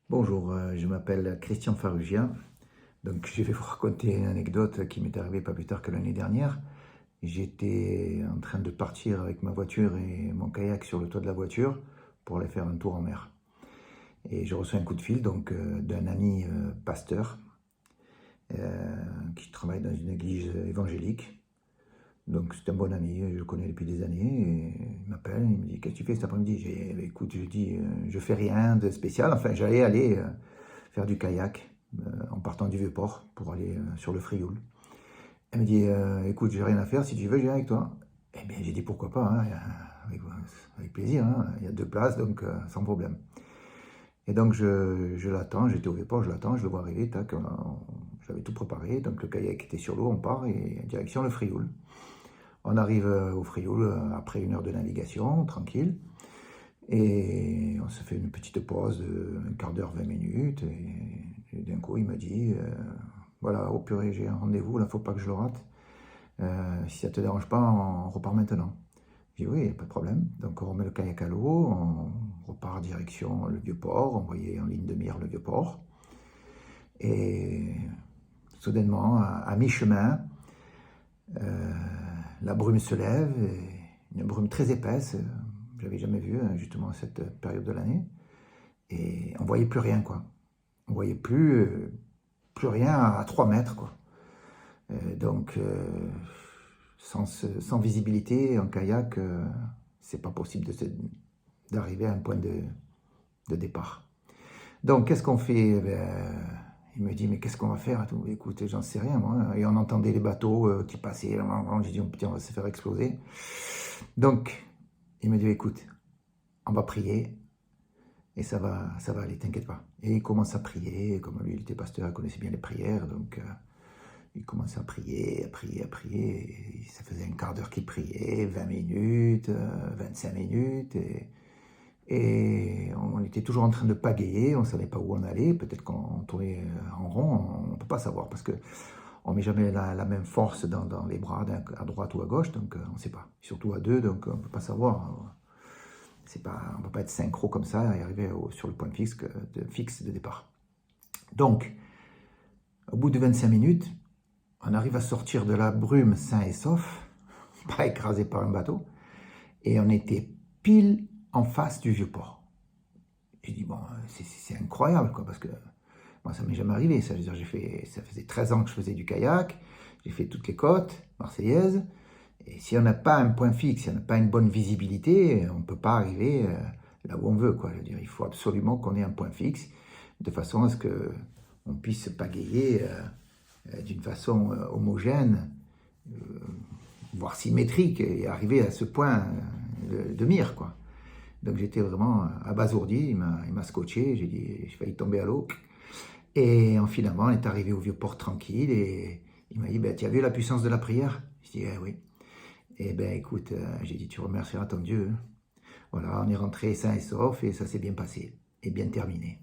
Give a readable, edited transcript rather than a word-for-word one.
Bonjour, je m'appelle Christian Farrugia. Donc, je vais vous raconter une anecdote qui m'est arrivée pas plus tard que l'année dernière. J'étais en train de partir avec ma voiture et mon kayak sur le toit de la voiture pour aller faire un tour en mer. Et je reçois un coup de fil d'un ami pasteur qui travaille dans une église évangélique. Donc c'est un bon ami, je le connais depuis des années. Et il m'appelle, il me dit: «Qu'est-ce que tu fais cet après-midi?» Écoute, je dis: Je fais rien de spécial. Enfin, j'allais aller faire du kayak en partant du Vieux-Port pour aller sur le Frioul. Elle me dit: Écoute, j'ai rien à faire, si tu veux, je viens avec toi.» Eh bien, j'ai dit: «Pourquoi pas, hein, avec plaisir, hein, il y a deux places, donc sans problème.» Et donc, je l'attends, j'étais au Vieux-Port, je l'attends, je le vois arriver, tac, j'avais tout préparé, donc le kayak était sur l'eau, on part et direction le Frioul. On arrive au Frioul après une heure de navigation, tranquille. Et on se fait une petite pause de un quart d'heure, 20 minutes. Et d'un coup, il me dit: Voilà, au purée, j'ai un rendez-vous, là, faut pas que je le rate. Si ça te dérange pas, on repart maintenant.» Je dis: «Oui, pas de problème.» Donc, on remet le kayak à l'eau, on repart direction le Vieux-Port. On voyait en ligne de mire le Vieux-Port. Et soudainement, à mi-chemin, la brume se lève, une brume très épaisse. J'avais jamais vu justement cette période de l'année. Et on voyait plus rien, quoi. On voyait plus rien à 3 mètres, quoi. Donc, sans visibilité en kayak, c'est pas possible d'arriver à un point de départ. Donc, qu'est-ce qu'on fait? Il me dit: «Mais qu'est-ce qu'on va faire et tout?» Écoute, j'en sais rien, moi. Et on entendait les bateaux qui passaient. J'ai dit: «Oh putain, on va se faire exploser.» Donc, il me dit: «Écoute, on va prier et ça va aller, t'inquiète pas.» Et il commence à prier. Comme lui, il était pasteur, il connaissait bien les prières. Donc, il commence à prier, à prier, à prier. Et ça faisait un quart d'heure qu'il priait, 20 minutes, 25 minutes. Et on était toujours en train de pagayer, on ne savait pas où on allait, peut-être qu'on tournait en rond, on ne peut pas savoir, parce qu'on ne met jamais la même force dans les bras, à droite ou à gauche, donc on ne sait pas. Surtout à deux, donc on ne peut pas savoir. On ne peut pas être synchro comme ça et arriver sur le point fixe de départ. Donc, au bout de 25 minutes, on arrive à sortir de la brume sain et sauf, pas écrasé par un bateau, et on était pile en face du Vieux-Port. J'ai dit: «Bon, c'est incroyable, quoi», parce que moi, ça m'est jamais arrivé. Ça veut dire, ça faisait 13 ans que je faisais du kayak, j'ai fait toutes les côtes marseillaises, et si on n'a pas un point fixe, si on n'a pas une bonne visibilité, on ne peut pas arriver là où on veut, quoi. Je veux dire, il faut absolument qu'on ait un point fixe, de façon à ce qu'on puisse pagayer d'une façon homogène, euh, voire symétrique, et arriver à ce point de mire, quoi. Donc j'étais vraiment abasourdi, il m'a scotché, j'ai failli tomber à l'eau. Et finalement, on est arrivé au Vieux-Port tranquille, et il m'a dit: «Ben, tu as vu la puissance de la prière?» Je dis: «Eh oui.» Et ben écoute, j'ai dit: «Tu remercieras ton Dieu.» Voilà, on est rentré sain et sauf et ça s'est bien passé et bien terminé.